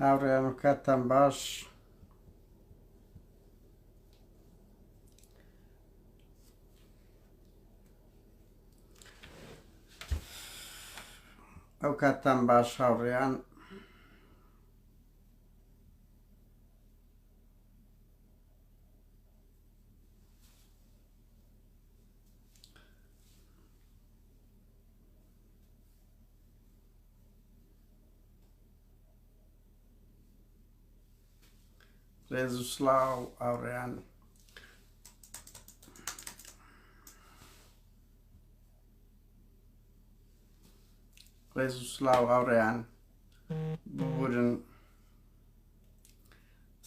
هاوڕێیان و کاتتان باش. ئەو کاتتان باش هاوڕێیان. ڕێز و سڵاو هاوڕێیان. ڕێز و سڵاو هاوڕێیان. ببورن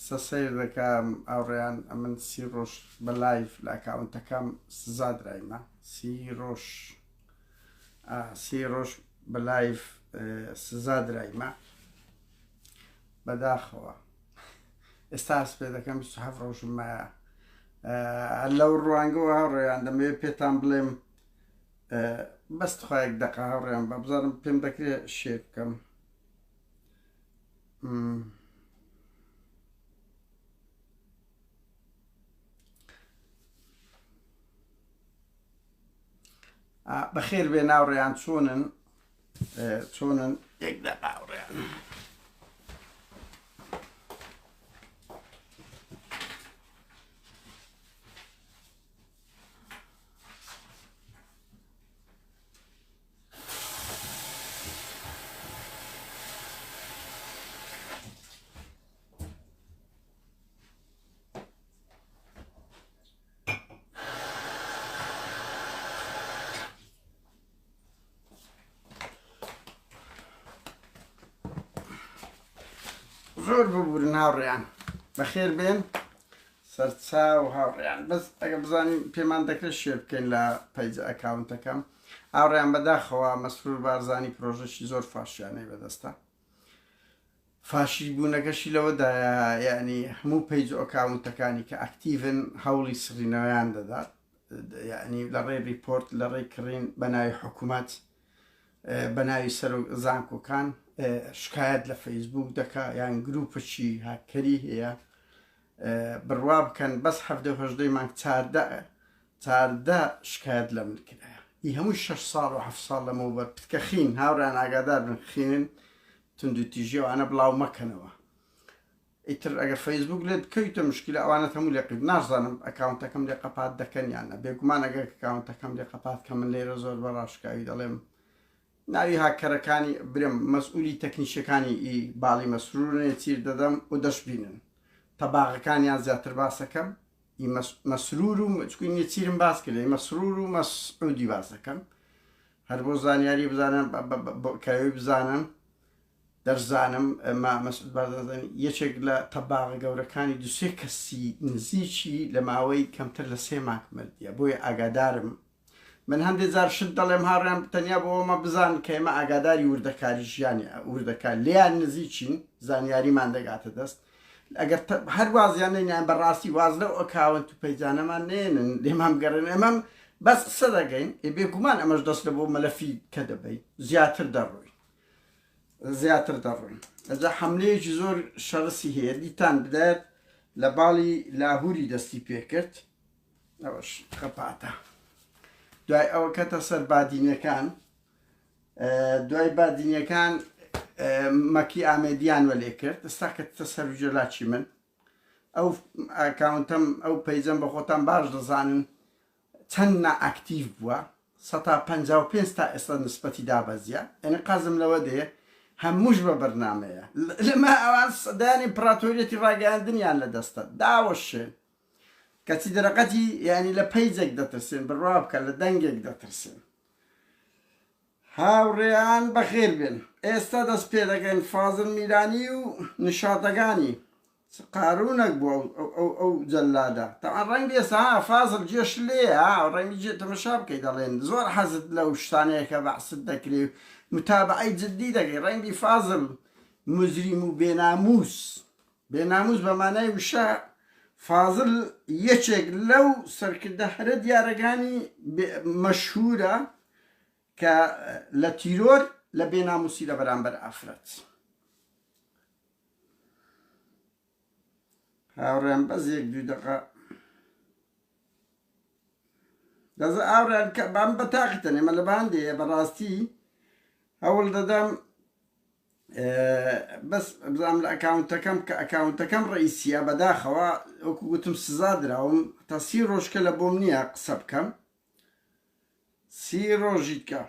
سەیر دەکەم هاوڕێیان. ئەمن 30 ڕۆژ بە لایف لە ئەکاونتەکەم سزادرایمە. 30 ڕۆژ بە لایف سزادرایمە بەداخەوە. ئێستا هەست پێ دەکەم 27 ڕۆژم مایە. لەو ڕوانگەوە هاوڕێیان دەمەوێت پێتان بڵێم بەست خۆیەک دەقا هاوڕێیان بە بزانم پێم دەکرێت شێر بکەم. بەخێر بێ ناوڕێیان چۆنن یەک دەقا هاوڕێیان. زۆر ببورن هاوڕێیان. بەخێر بێن سەرچاو هاوڕێیان. بەس ئەگە بزانین پێمان دەکرێت شێر بکەین لە پەیج ئەکاونتەکەم. هاوڕێیان بەداخەوە مەسرور بارزانی پرۆژەشی زۆر فاشیانەی بەدەستە. فاشی بوونەکەشی لەوەدایە یعنی هەموو پەیج و ئەکاونتەکانی کە ئەکتیڤن هەوڵی سڕینەوەیان دەدات. یعنی لە ڕێ ریپۆرت لە ڕێ کڕین بە ناوی حکوومەت بە ناوی سەرۆک زانکۆکان شکایەت لە فەیسبوک دەکا یان گروپەکی هاکەری هەیە بڕوا بکەن. بەس 17 مانگ 14 شکایەت لە من کرایە. هی هەموو 6 ساڵ و 7 ساڵ لەمەوبەر پتکە خین هاوڕان ئاگادار بن خینن تونند و تیژێوانە بڵاو مەکەنەوە. ئیتر ئەگەر فەیسبوک لێت بکەویتە مشکلە ئەوانەت هەموو لێقیب نازانم ئەکاونتەکەم لێ قەپات دەکەن یانە بێگومان ئەگەر ئەکاونتەکەم لێ قەپات کە من لێرە زۆر بەڕاشکاوی دەڵێم ناوی هاکەرەکانی برم مەسئولی تەکنیشەکانی باڵی مەسرورێ چیر دەدەم و دەشبینن تەباغەکانیان زیاتر باسەکەم. مەسرور و چکوینی چیرم باس کرد مەسرور و مەسعودی باسەکەم هەر بۆ زانیاری بزانم کەوی بزانم دەرزانم مەسعود بازانزانی یەکێک لە تەباغە گەورەکانی دوسێ کەسی نزیکی لە ماوەی کەمتر لە 3 مانگ مردیە. بۆیە ئاگادارم. من هەندێک جار شت دەڵێم هاڕێم تەنیا بۆەوەمە بزان کە ئێمە ئاگاداری وردەکاری ژیانی وردەکار لیان نزیکین زانیاریمان دەگاتە دەست. ئەگەر هەر وازیان نینیان بەڕاستی واز لەو ئەکاونت و پەیجانەمان نێنن لێمام گەڕێن ئەمەم بەس قسە دەگەین بێگومان ئەمەش دەست لە بۆ مەلەفی کە دەبەی زیاتر دەڕۆین. ئەجا حملەیەکی زۆر شەڕسی هەیە دیتان بدات لە باڵی لاهوری دەستی پێکرد ئەوەش خەپاتە. دوای ئەوە کەتە سەر بادینەکان دوای بادینەکان مەکی ئامێدیان وەلێ کرد. ئێستا کەتە سەر جەلاکی من ئەو ئەکاونتەم ئەو پەیجەم بە خۆتان باش دەزانن چەند نائەکتیڤ بووە 155 تا ئێستا نسبەتی دابەزیە. ئەنی قازم لەوە دێ هەمووش بە بەرنامەیە لەمە ئەوان سەدانی ئیمپراتۆریەتی ڕاگەاندنیان لە دەستە داوەشێن کەچی دەرەقەتی یعنی لە پەیجێک دەترسێن بڕوا بکە لە دەنگێک دەترسێن. هاوڕێیان بەخێر بێن. ئێستا دەست پێ دەگەین فازڵ میرانی و نشاتەکانی قارونەك بوو ئەو جەلادە تەعان ڕەنگی ئێستا فازڵ جێش لێە ڕەنگی جێ تەمەشا بکەی دەڵێن زۆر حەزت لەو شتانەیەکە بەعست دەکرێ متابعەی جددی دەکەی ڕەنگی فازڵ مجریم و بێناموس بەمانای وشە فازڵ یەکێک لەو سەرکردە هەرە دیارەکانی مەشهورە کە لە تیرۆر لە بێناموسی لە بەرامبەر ئافرەت هاوڕێم بەس یەک دوو دقە دەزە ئاوڕێن کە بام بە تاقیتەنێ مە لە باندێ بەڕاستی هەوڵ دەدەم بەس بزانام لە ئەکاونتەکەم کە ئەکاونتەکەم ڕئیسیە بەداخەوە وەکو گوتم سزا دراوم تا 30 ڕۆژکە لە بۆم نییە قسە بکەم 30 ڕۆژی کە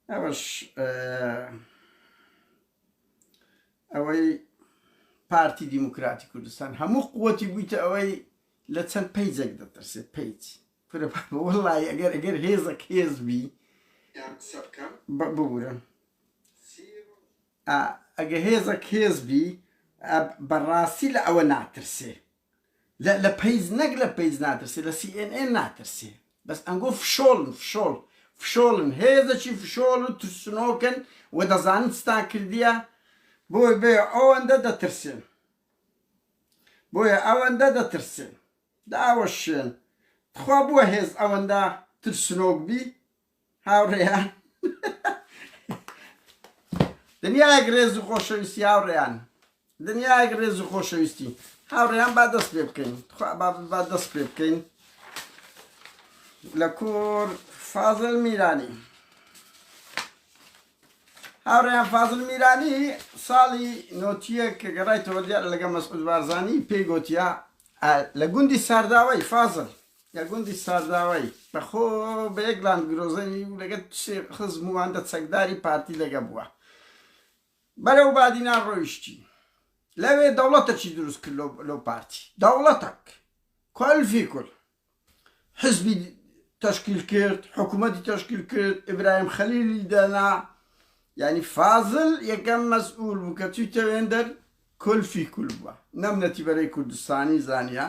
ئەوەش ئەوەی پارتی دیموکراتی کوردستان هەموو قووەتی بوویتە ئەوەی لە چەند پەیجێک دەترسێت پەیج وەڵای ئەگەر هێزێک هێزبی ببورن ئەگە هێزێک هێزبی بەڕاستی لە ئەوە ناترسێ لە پەیج نەک لە پەیج ناترسێ لە CNN ناترسێ بەس ئەنگۆ فشۆڵن هێزەکی فشۆڵ و ترسنۆکن و دەزانن ستان کردیە بۆی بێ ئەوەندە دەترسێن بۆیە ئەوەندە دەترسێن داوە شوێن خوا بووە هێز ئەوەندە ترسنۆک بی هاوڕێیان دنیایەک ڕێز و خۆشەویستی هاوڕێیان دنیایەک ڕێز و خۆشەویستی هاوڕێیان با دەست پێ بکەین با دەست پێ بکەین لە کوور فازڵ میرانی هاوڕێیان فازڵ میرانی ساڵی نۆتیە کە گەڕایتەوە دیار لەگە مەسعود بارزانی پێی گوتیا لە گوندی سارداوای فازڵ لە گوندی سارداوای بەخۆ بە یەک لاند گرۆزەنی و لەگە خزم وواندە چەکداری پارتی لەگە بووە بەرەو بادینان ڕۆیشتی لەوێ دەوڵەتێکی دروست کرد لەو پارتی دەوڵەتێک کۆلفی کورد حزبی تشکیل کرد حکوومەتی تشکیل کرد ئیبراهیم خەلیلی دانا یعنی فازڵ یەکەم مەسئول بوو کە چوویتە وێندەر کۆلفی کورد بووە نەمنەتی بەرەی کوردستانی زانیا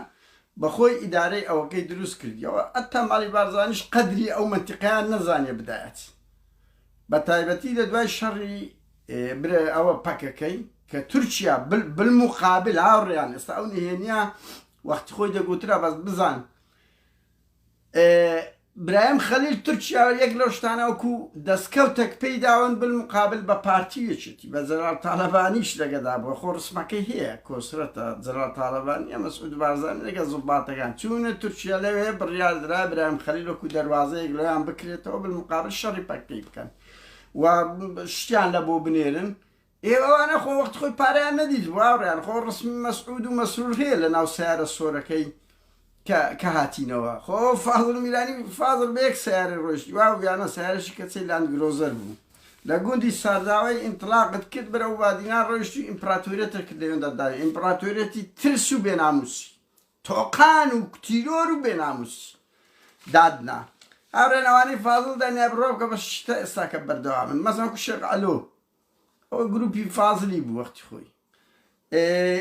بەخۆی ئیدارەی ئەوەکەی دروست کردیەوە ئەتا ماڵی بارزانیش قەدری ئەو منتیقەیان نەزانێ بدایەت بە تایبەتی لە دوای شەڕی ئەوە پەکەکەی کە تورکیا بالمقابل هاوڕێیان ئێستا ئەو نهێنیە وەختی خۆی دەگوترا بەس بزان برایم خەلیل تورکیا یەک لەو شتانەوەکو دەستکەوتێک پێی داون بالمقابل بە پارتیەکێتی بە جەنەرال تاالەبانیش لەگەدا بووە خۆ ڕسمەکەی هەیە کۆسرەتە جەنەرال تاالەبانی ئەمە مەسعود بارزانی لەگە زوڵباتەکان چوونە تورکیا لەوێ بڕیاردرا برایم خەلیل وەکو دەواازەیەک لەیان بکرێتەوە بالمقابل شەڕی پەکەی بکەن و شتیان لە بۆ بنێرن ئێوەوانە خۆ وەخت خۆی پارەیان نەدیت واڕیان خۆ ڕسمی مەسعود و مەسرور هەیە لە ناو سیارە سۆرەکەی کە هاتینەوە خۆ فازڵ میرانی فازڵ بە یەک سیارە ڕۆیشتی واویانە سیارەشی کەچەی لاند گرۆزەر بوو لە گوندی سارداوای ئینتلاقت کرد بەرەو بادینان ڕۆیشتی ئیمپراتۆریەتە کرد لەوێندا داوی ئیمپراتۆریەتی ترس و بێناموسی تۆقان و تیرۆر و بێناموسی دادنا هاوڕێنەوانی فازڵ دانیا بڕۆ بکە بە شتە ئێستاکە بەردەوامن مەزان شێخ ئەلۆ ئەوە گروپی فازڵی بوو وەختی خۆی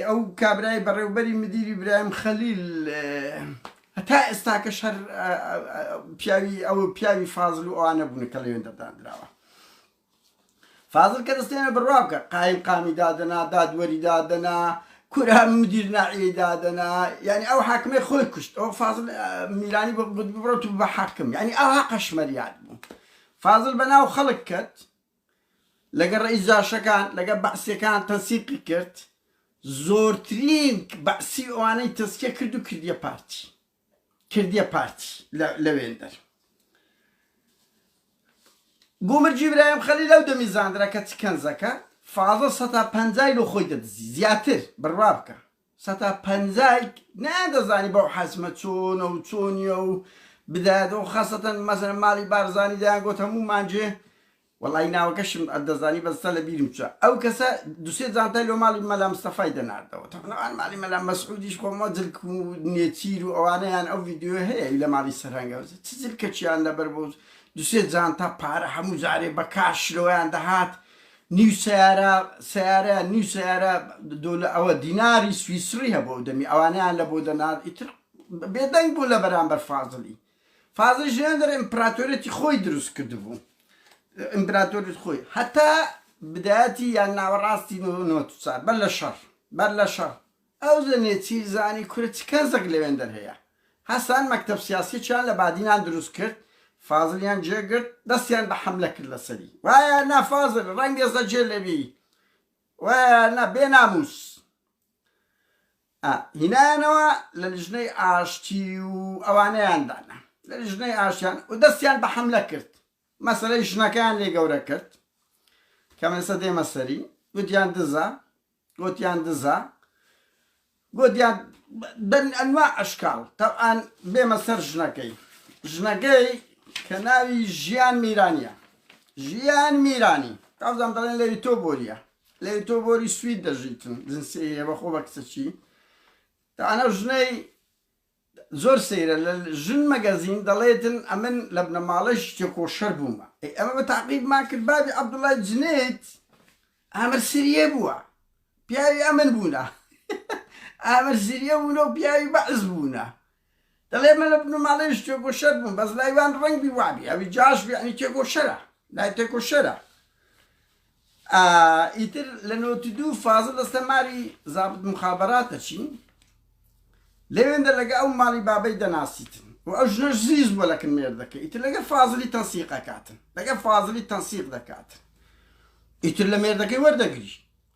ئەو کابرای بەڕێوبەری مدیری برایم خەلیل هەتا ئێستاکە شەر پیاوی ئەوە پیاوی فازڵ و ئەوانە بوون کە لەوێن دەدانراوە فازڵ کە دەستێنە بڕوا بکە قایم قامی دادەنا دادوەری دادەنا کورا مدیر ناعیەی دادەنا یعنی ئەو حاکمەی خۆی کوشت ئەو فازڵ میرانی بڕۆت بە حاکم یعنی ئەوها قەشمەریات بوو فازڵ بەناو خەڵک کرد لەگە ڕئیس جاشەکان لەگە بەعسیەکان تەنسیقی کرد زۆرترین بەعسی ئەوانەی تەسکیە کرد و کردیە پارتی لەوێندەر گومرجی برایم خەلیل لەو دەمیزاندرا کە چ کەنزەکە فازڵ 150 لۆ خۆی دەدزی زیاتر بڕوا بکە 150 نادەزانی بەو حەزمە چۆنە و چۆنیە و بدایەتەوە خاستەن مەسەلەن ماڵی بارزانی دایانگۆت هەموو مانجێ وەڵی ناوەکەشم دەزانی بەستە لە بیرم چوە ئەو کەسە دوسێ جانتای لۆ ماڵی مەلا مستەفای دەناردەوە تەنەوان ماڵی مەلا مەسعودیش خۆمە جلک و نێچیر و ئەوانەیان ئەو ڤیدیۆ هەیە لە ماڵی سەرهەنگەوزە چ جلکەچیان لەبەر بۆ دوسێ جانتا پارە هەموو جارێ بە کاشلۆیان دەهات نیو سیارە نیو سیارە ئەوە دیناری سویسری هەبوو دەمی ئەوانیان لە بۆ دەنات ئیتر بێدەنگ بوو لە بەرامبەر فازڵی فازڵ ژێندەر ئیمپراتۆریەتی خۆی دروست کردبوو ئیمپراتۆریەت خۆی هەتا بدایەتی یان ناوەڕاستی نۆتوسار بەر لە شەڕ ئەو زەنێ چی زانی کورە چ کەنزێک لەوێندەر هەیە هەستان مەکتەب سیاسییان لە بادینان دروست کرد فازڵیان جێگرت دەستیان بە حەملە کرد لەسەری وایە نافازڵ ڕەنگ ێستا جێ لەبی وایە بێناموس هینانەوە لە لیژنەی ئاشتی و ئەوانەیاندانە لە لیژنەی ئاشتیان و دەستیان بە حەملە کرد مەسەلەی ژنەکەیان لێ گەورە کرد کە مەسە دێمە سەری گوتیان دزە گوتیان ئەنوا ئەشکاڵ تەوان بێمە سەر ژنەکەی کە ناوی ژیان میرانیە ژیان میرانی تازام دەڵێن لەوی تۆ بۆریە لەوی تۆ بۆری سوید دەژیتن جنسیە بەخۆ بە کچەچی ئەنە ژنەی زۆر سەیرە لە ژن مەگەزین دەڵێتن ئەمن لە بنەماڵەی شتێکۆشەر بوومە ئەمە بە تاقیبمان کرد بابی عەبدوڵای جنێت ئامر سریە بووە پیاوی ئەمن بوونە ئامر سریە بوونە و پیاوی بەعز بوونە دەڵێ من لە بنەماڵەی شتێکۆشەر بووم بەس لایوان ڕەنگبی وابی ئەوی جاش بیعنی تێکۆشەرە لای تێکۆشەرە ئیتر لە 92 فازڵ دەستەماری زابط مخابەراتە چین لەوێندە لەگە ئەو ماڵی بابەی دەناسیتن و ئەو ژنەش زیز بووە لەکن مێردەکە ئیتر لەگە فازڵی تەنسیق ئەکاتن لەگە فازڵی تەنسیق دەکاتن ئیتر لە مێردەکەی وەردەگری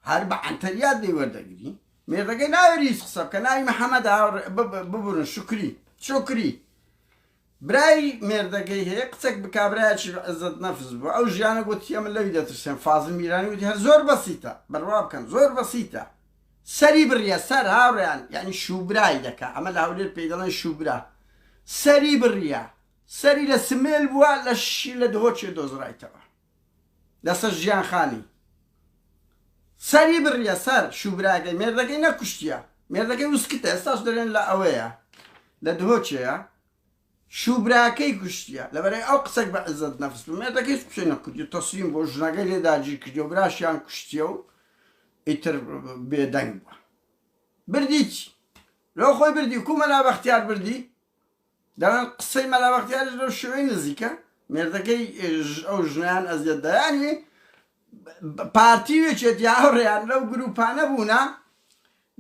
هەر بە عەنتەریات دەی وەردەگری مێردەکەی ناوێری هیچ قسە بکە ناوی مەحەمەدە ببورن شوکری برای مێردەکەی هەیە قسەک بکا برایەکی عەزەت نەفس بووە ئەو ژیانە گوتی ئەمە لەوی دەترسێن فازڵ میرانی وتی هەر زۆر بەسیتە بەڕوا بکەن زۆر بەسیتە سەری بڕیە سەر هاوڕێیان یعنی شوبرای دەکا ئەمە لە هەولێر پێی دەڵێن شوبرا سەری بڕیە سەری لە سمێل بووە لە شی لە دهۆچێ دۆزڕایتەوە لەسەر ژیان خانی سەری بڕیە سەر شوبراگەی مێردەکەی نەکوشتیە مێردەکەی وسکتە ئێستاش دەرێن لە ئەوەیە لە دهۆچەیە شوبراکەی کوشتیە لەبەرەی ئەو قسەک بە عەزەت نەفس بوو مێردەکەی هیچ پشەی نەکردی تەسلیم بۆ ژنەکەی لێداگیر کردی و براشیان کوشتیە و ئیتر بێدەنگ بووە بردی چی لەو خۆی بردی کو مەلابەختیار بردی دەڵێن قسەی مەلابەختیارش لەو شێوەی نزیکە مێردەکەی ئەو ژنیان ئەزیەت دەیانی پارتی وێچێتی هاوڕێیان لەو گروپانە بوونا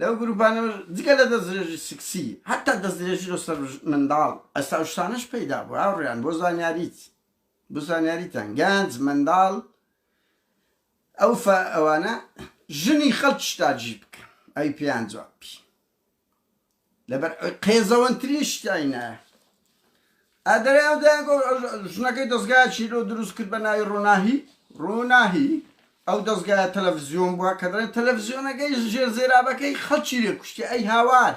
لەو گروپانە جگە لە دەستدرێژی سکسی حتا دەستدرێژی لەسەر منداڵ ئەستا شتانەش پەیدا بوو هاوڕێیان بۆ زانیاریتان گەنج منداڵ ئەو ئەوانە ژنی خەڵکی شتاجی بکە ئەی پێیان جوابی لەبەر قێزەوەنترین شتینایە ئەدەرێ ژنەکەی دەستگای چیرۆ دروست کرد بە ناوی ڕووناهی ئەو دەستگایە تەلەڤیزیۆن بووە کە دەڵێن تەلەڤیزیۆنەکەی ژێر زێرابەکەی خەڵکی لێ کوشتی ئەی هاوار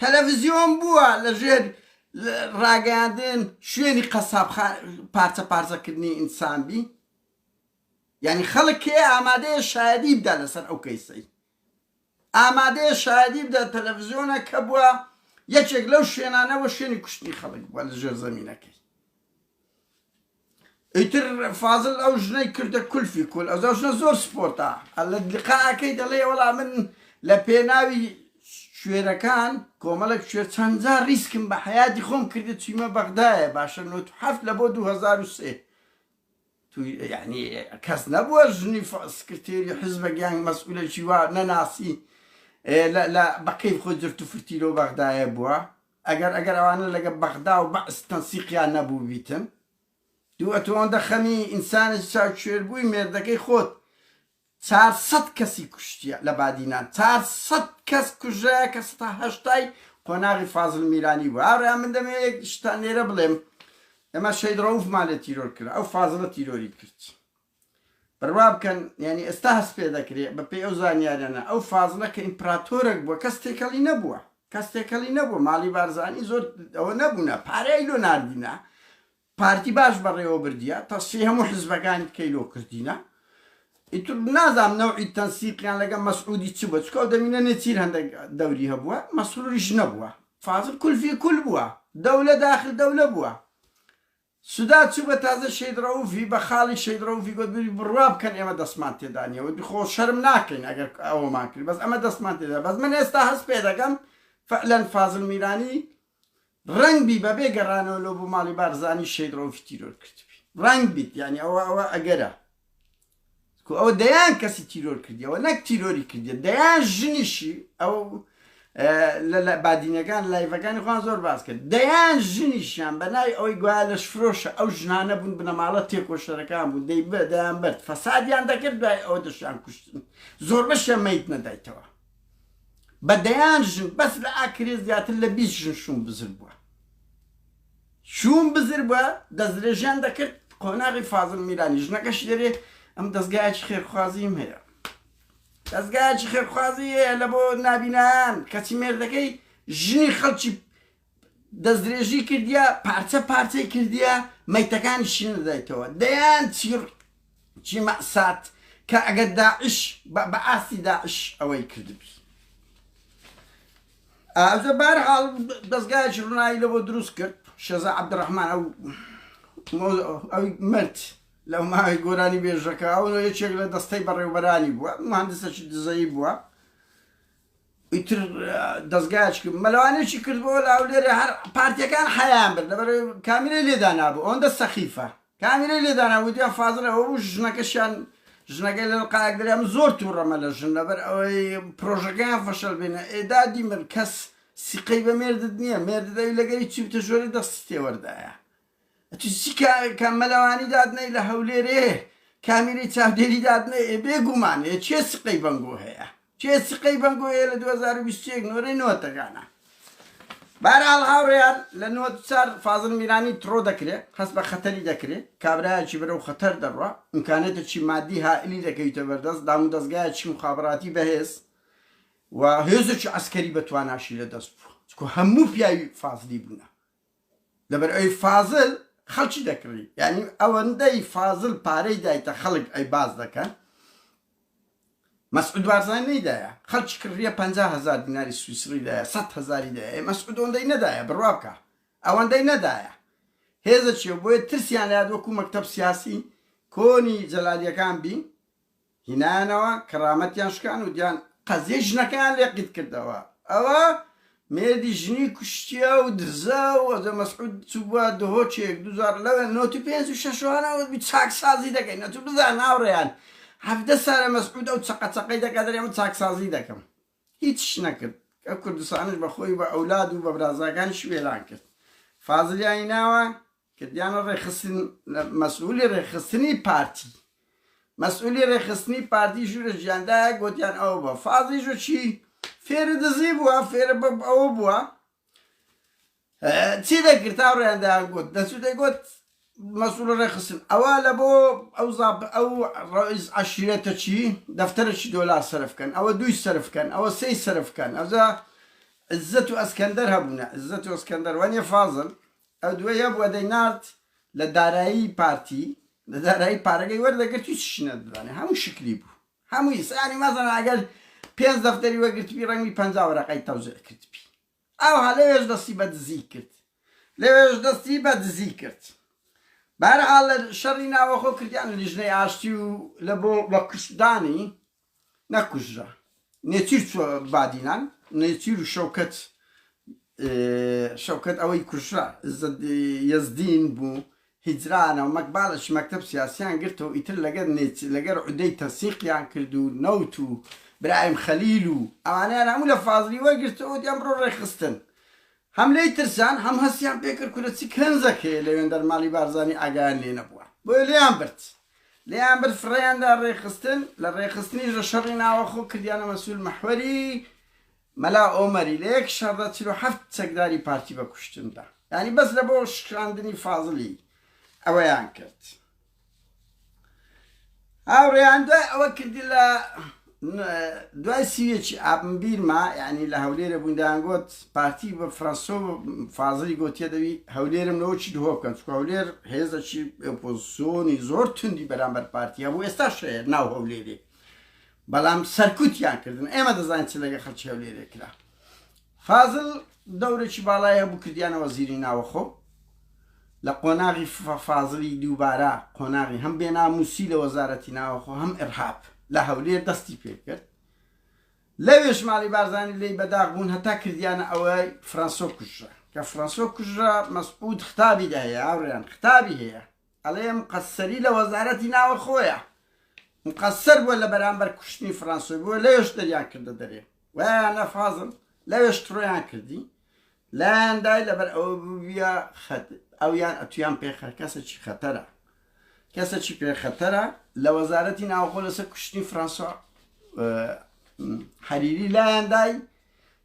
تەلەڤیزیۆن بووە لە ژێر ڕاگەیاندن شوێنی قەساب پارچە پارچەکردنی ئینسان بی یعنی خەڵکێ ئامادەیە شایەدی بدا لەسەر ئەو کەیسەی ئامادەیە شایەدی بدا تەلەڤیزیۆنە کە بووە یەکێک لەو شوێنانەوە شوێنی کوشتنی خەڵک بووە لە ژێر زەمینەکەی ئیتر فازڵ ئەو ژنەی کردە کولفی کول ئەو ژنە زۆر سپۆرتە لە لقاءەکەی دەڵێ وەڵا من لە پێناوی شوێرەکان کۆمەڵێک شوێر چەند جار ریسکم بە حەیاتی خۆم کردە چویمە بەغدایە باشە 97 لە بۆ 2003 یعنی کەس نەبووە ژنی سکرتێری حیزبە گیان مەسئولێکی وا نەناسی لە بەقەی خۆ جرت و فرتیرۆ بەغدایە بووە ئەگەر ئەوانە لەگە بەغدا و بەعس تەنسیقیان نەبوو بیتن دوو ئەتواندا خەمی ئینسانێک چاوشێر بووی مێردەکەی خۆت 400 کەسی کوشتیە لە بادینان 400 کەس کوژەیە کە 180 قۆناغی فازڵ میرانی بوو ئاڕیان من دەمەوێت شتان لێرە بڵێم ئەمە شەید ڕەوفمان لێ تیرۆر کرد ئەو فازڵە تیرۆری کرد بڕوا بکەن یعنی ئێستا هەست پێ دەکرێت بەپێی ئەو زانیاریانە ئەو فازڵە کە ئیمپراتۆرێک بووە کەس تێکەڵی نەبووە ماڵی بارزانی زۆر ئەوە نەبوونە پارەی لۆ ناردینە پارتی باش بەڕێوە بردیە تەسفی هەموو حزبەکانی بکەی لۆ کردینە ئیتر نازام نەوعی تەنسیقیان لەگە مەسعودی چ بووە چکە دەمینە نێچیر هەندێک دەوری هەبووە مەسعوریش نەبووە فازڵ کولفی کول بووە دەولە داخل دەولە بووە سودا چوو بە تازە شەید ڕەوفی بە خاڵی شەید ڕەوفی گوت بڕوا بکەن ئێمە دەستمان تێدانیەوە خۆ شەرم ناکەین ئەگەر ئەوەمان کرد بەس ئەمە دەستمان تێدا بەس من ئێستا هەست پێ دەکەم فعلەن فازڵ میرانی ڕنگ بی بەبێ گەڕانەوە لەو بۆ ماڵی بارزانی شەید ڕەوفی تیرۆر کردبی ڕنگ بیت یعنی ئەوە ئەگەرە ئەوە دەیان کەسی تیرۆر کردیەوە نەک تیرۆری کردیە دەیان ژنیشی ئەو لە بادینەکان لایڤەکانی خۆیان زۆر باس کرد دەیان ژنیشیان بە ناوی ئەوەی گوایە لەش فرۆشە ئەو ژنانە بوون بنەماڵە تێکۆشەرەکان بوون دەیان بەرد فەسادیان دەکرد دوای ئەوە دەشیان کوشتن زۆر بەشیان مەیت نەدایتەوە بە دەیان ژن بەس لە ئاکرێ زیاتر لە 20 ژن شوم بزر بووە شوم بزر بووە دەستدرێژیان دەکرد قۆناغی فازڵ میرانی ژنەکەش دەرێ ئەم دەستگایەکی خێرخوازیم هەیە دەستگایەکی خێرخوازی هەیە لە بۆ نابینایان کەچی مێردەکەی ژنی خەڵکی دەستدرێژی کردیە پارچە پارچەی کردیە مەیتەکانی شی نەدایتەوە دەیان چی مەسات کە ئەگەر داعش بە ئاستی داعش ئەوەی کردبی ئەوزە بەرحاڵ دەستگایەکی ڕوونایی لە بۆ دروست کرد شێزا عەبدوڕەحمان ئەوی مرد لەو ماوەی گۆرانی بێژەکە ئەو یەکێک لە دەستەی بەڕێوەبەرانی بووە مهندسێکی دزەیی بووە ئیتر دەستگایەکی کرد مەلەوانێکی کردبەوە لە هەولێرە هەر پارتیەکان حەیان برد لەبەر کامیرەی لێدا نابوو ئەوەندە سەخیفە کامیرەی لێدا نابوو دیان فازڵە ئەوە بوو ژنەکەشیان ژنەکەی لە قایەک دەرێم زۆر تووڕەمە لە ژن لەبەر ئەوەی پرۆژەکەیان فەشەل بێنە ئێدا دیمر کەس سیقەی بە مێردت نییە مێردەی لەگەری چی بتە ژۆری دەستی تێوەردایە ئەتو چی کەمەلەوانی دادنەی لە هەولێرێ کامیرەی چاودێری دادنەی بێگومان چێ سقەی بەنگۆ هەیە چێ سقەی بەنگۆ هەیە لە 2021 نۆرەی نۆتەکانە بەرحاڵ هاوڕێیان لە 94 فازڵ میرانی تڕۆ دەکرێت هەست بە خەتەری دەکرێت کابرایەکی بەرەو خەتەر دەڕوە ئیمکانێتێکی مادی هائلی دەکەویتە بەردەست دام و دەستگایەکی مخابراتی بەهێز و هێزێکی عەسکەری بەتواناشی لەدەست بوو چکۆ هەموو پیاوی فازڵی بوونە لەبەر ئەوی فازڵ خەڵکی دەکڕی یعنی ئەوەندەی فازڵ پارەی دایتە خەڵک ئەی باز دەکەن مەسعود بارزانی نەیدایە خەڵکی کڕیە 50,000 دیناری سویسری دایە 100,000 دایە مەسعود ئەوەندەی نەدایە بڕوا بکە ئەوەندەی نەدایە هێزە چیە بۆیە ترسیان لات وەکو مەکتەب سیاسی کۆنی جەلالیەکان بین هینانەوە کەرامەتیان شکان و دیان قەزیە ژنەکەیان لێقیت کردەوە ئەوە مێردی ژنی کوشتیە و دزە و ئەزە مەسعود چوو بووە دهۆچێک 2000 لەوێ 95 چاکسازی دەکەین نەتوو بزان ناوڕێیان 17 ساڵە مەسعود ئەو چەقەچەقەی دەکات دەرێمە چاکسازی دەکەم هیچ نەکرد ئەو کوردستانش بەخۆی بە ئەولاد و بە برازاکانیش وێران کرد فازڵیانی ناوە کردیانە ڕێخستن مەسئولی ڕێخستنی پارتی مەسئولی ڕێخستنی پارتی ژوورە ژیاندایە گوتیان ئەوە بە فازڵیش چی فێرە دزی بووە فێرە ئەوە بووە چی دەکرد تا ڕێیاندایان گوت دەچوو دەیگوت مەسئول ڕێخستن ئەوە لە بۆ ئەو ڕئیس عەشیرەتە چی دەفتەرێکی دۆلار سەرفکەن ئەوە 2 سەرفکەن ئەوە 3 سەرفکەن ئەوزە عزت و ئەسکەندەر هەبوونە عزت و ئەسکەندەر وانیە فازڵ ئەو دوێ بووە دەینارد لە دارایی پارتی لە دارایی پارەکەی وەردەگرت هیچ شنە دەدانێ هەموو شکلی بوو هەمووی سانی مەزەن ئەگەر 5 دەفتەری وەگرتبی ڕەنگی 50 وەرەقەی تەوزێع کردبی ئەوها لەوێش دەستی بە دزی کرد لەوێش دەستی بە دزی کرد بەرحاڵ لە شەڕی ناوەخۆ کردیان لیژنەی ئاشتی و لە بۆ بە کوشتدانی نەکوژرا نێچیر بادینان نێچیر و شەوکەت ئەوەی کوژرا یەزدین بوو هیجرانە و مەکباڵش مەکتەب سیاسیان گرتەوە ئیتر لەگەر عودەی تەسیقیان کرد و نەوت و برایم خەلیل و ئەوانیان هەموو لە فازڵی وەرگرتەوە دیان بڕۆ ڕێخستن هەم لێی ترسان هەم هەستیان پێکرد کورەچی کەنزەکەی لەوێن دەرماڵی بارزانی ئاگایان لێ نەبووە بۆیە لێیان برد فڕێیاندا ڕێخستن لە ڕێخستنیش لە شەڕی ناوەخۆ کردیانە مەسئول مەحوەری مەلا ئۆمەری لە یەک شەڕدا 47 چەکداری پارتی بەکوشتندا یعنی بەس لە بۆ شکاندنی فازڵی ئەوەیان کرد هاوڕێیان دوای ئەوە کردی لە دوای سیوێکی ئابنبیرما یعنی لە هەولێرە بوویندایان گوت پارتی بە فڕەنسۆ فازڵی گوتیە دەوی هەولێرم لەوەکی دهۆ بکەن چکە هەولێر هێزەکی ئۆپۆزیسیۆنی زۆر توندی بەرامبەر پارتی هەبوو ئێستاش هەیە ناو هەولێرێ بەڵام سەرکوتیان کردن ئێمە دەزانین چ لەگە خەڵکی هەولێرێ کرا فازڵ دەورێکی باڵای هەبوو کردیانە وەزیری ناوەخۆ لە قۆناغی فازڵی دووبارە قۆناغی هەم بێناموسی لە وەزارەتی ناوەخۆ هەم ئێرهاب لە هەولێر دەستی پێ کرد لەوێش ماڵی بارزانی لێی بەداغ بوون هەتا کردیانە ئەوەی فڕەنسۆ کوژرا کە فڕەنسۆ کوژرا مەسعود ختابی دەهەیە هاوڕێیان ختابی هەیە ئەڵێ مقەسەری لە وەزارەتی ناوەخۆیە مقەسەر بووە لە بەرامبەر کوشتنی فڕەنسۆی بووە لەوێش دەریان کردە دەرێ وایانە فازڵ لەوێش تڕۆیان کردی لایەندای لەبەر ئەوە بووە ئەویان ئەتویان پێخە کەسێکی خەتەرە کەسێکی پێخەتەرە لە وەزارەتی ناوەخۆ لەسەر کوشتنی فڕەنسۆ حەریری لایەندای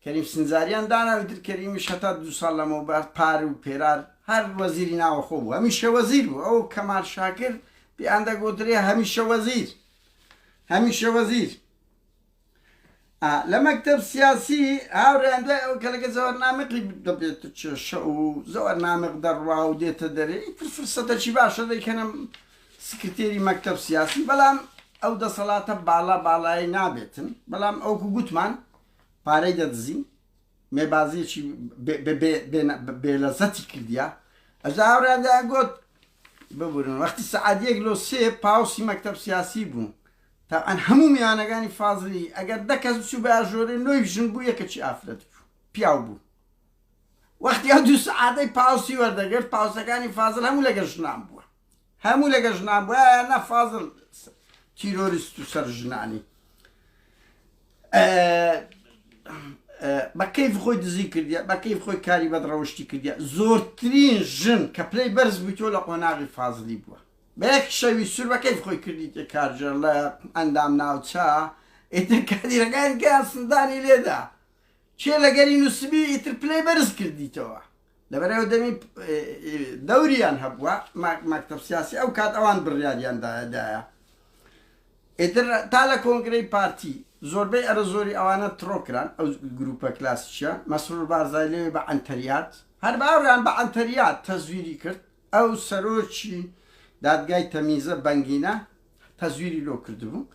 کەریم سنجاریان داناویتر کەریمیش هەتا 2 ساڵ لەمەوە بە پار و پێرار هەر وەزیری ناوەخۆ بوو هەمیشە وەزیر بوو ئەو کەمال شاکر پێیان دەگوترێ هەمیشە وەزیر هەمیشە وەزیر لە مەکتەب سیاسی هاوڕێیان دوای ئەو کە لەگە زەوەرنامەقی دەبێت چێشە و زەوەرنامەق دەڕوا و دێتە دەرێ ئیتر فرسەتەکی باشە دەیکەنم سکرتێری مەکتەب سیاسی بەڵام ئەو دەسەڵاتە باڵایی نابێتن بەڵام ئەوکو گوتمان پارەی دەدزین مێبازیەکی بێلەزەتی کردیا ئەجا هاوڕێیان دایان گوت ببورن وەختی سەعادیەک لۆ 3 پاوسی مەکتەب سیاسی بوو تاان هەموو میوانەکانی فازڵی ئەگەر دەکەس بچوو بە ئاژۆرێ نۆی ژن بوو یەکەچی ئافرەت بوو پیاو بوو وەختی ئەو 2 سەعادەی پاوسی وەردەگرت پاوسەکانی فازڵ هەموو لەگە ژنان بووە هەموو لەگە ژنان بووە یانە فازڵ تیرۆریست و سەر ژنانی بە کەیف خۆی دزی کردیا بە کەیف خۆی کاری بەدڕەوشتی کردیا زۆرترین ژن کە پلەی بەرز بووی تۆ لە قۆناغی فازڵی بووە بە یەک شەوی سوور بە کەیف خۆی کردیتە کارژەر لە ئەندام ناوچە ئیتر کادیرەکان کە سندانی لێدا چێ لەگەری نووسبی ئیتر پلەی بەرز کردیتەوە لەبەرەوە دەمی دەوریان هەبووە مەکتەب سیاسی ئەو کات ئەوان بڕیاریاندایە ئیتر تا لە کۆنگرەی پارتی زۆربەی ئەرە زۆری ئەوانە تڕۆکران ئەو گروپە کلاسیکە مەسرور بارزای لێوێ بە ئەنتەریات هەر باوریان بە ئەنتەریات تەزویری کرد ئەو سەرۆکی دادگای تەمیزە بەنگینە تەزویری لۆ کردبوو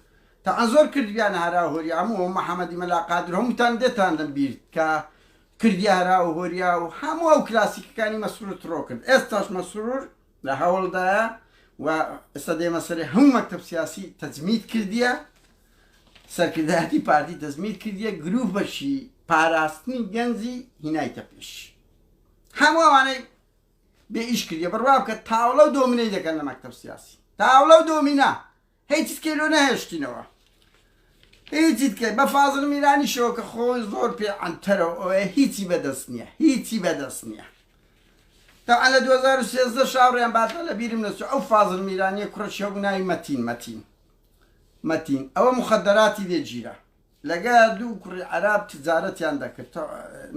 تا ئەن زۆر کردیانە هەراهۆری هەموو محەممەدی مەلاقادر هەمووتان دێتان دەبیر کە کردی هەراهۆریا و هەموو ئەو کلاسیکەکانی مەسرور تڕۆ کرد ئێستاش مەسرور لە هەوڵدایە و ئێستا دێمە سەرێ هەموو مەکتەب سیاسی تەجمید کردیە سەرکردایەتی پارتی تەجمید کردیە گروپەشی پاراستنی گەنجی هینایتە پێش هەموو ئەوانەی بێ ئیش کردیە بڕوا بکە تاوڵە و دۆمینەی دەکەن لە مەکتەب سیاسی تاوڵە و دۆمینە هیچیت کەیلۆ نەهێشتینەوە هیچیت کەی بە فازڵ میرانیشەوە کە خۆی زۆر پێ ئەنتەرەوە ئەوەیە هیچی بەدەست نییە هیچی بەدەست نییە تا لە 2013 شاوڕێیان باتە لە بیرم نەچوو ئەو فازڵ میرانیە کوڕەشی هەبوو ناوی مەتین ئەوە مخەدەراتی لێگیرە لەگە 2 کوڕی عەراب تجارەتیان دەکرد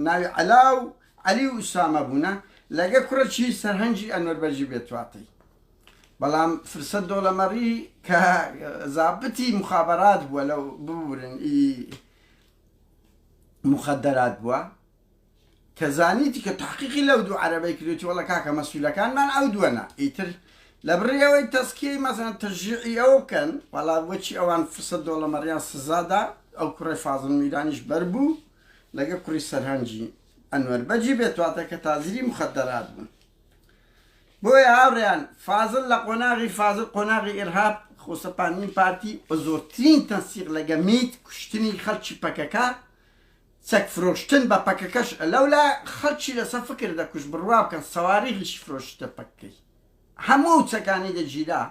ناوی عەلا و عەلی و ئوسامە بوونە لەگە کوڕەکی سەرهەنجی ئەنوەر بەرژی بێتواتەی بەڵام فرسەت دۆڵەمەڕی کە زابتی مخابەرات بووە لەو ببورن مخەدەرات بووە کە زانیتی کە تحقیقی لەو دوو عەرەبەی کردوێتی وەڵە کاکە مەسئولەکانمان ئەو دووەنە ئیتر لە بڕێەوەی تەسکیەی مەسەڵەن تەشجیعی ئەوە بکەن وەڵا بۆچی ئەوان فرسەت دۆڵەمەڕیان سزادا ئەو کوڕی فازڵ میرانیش بەربوو لەگە کوڕی سەرهەنجی ئەنوەر بەرژی بێتواتە کە تازیری مخەدەرات بوون بۆیە هاوڕێیان فازڵ لە قۆناغی ئێرهاب خۆسەپاندنی پارتی بە زۆرترین تەنسیق لەگە میت کوشتنی خەڵکی پەکەکە چەک فرۆشتن بە پەکەکەش لەولا خەڵکی لەسەر فکر دەکوش بڕوا بکەن سەواریغیش فرۆشتە پەکەی هەموو چەکانی دەگیرا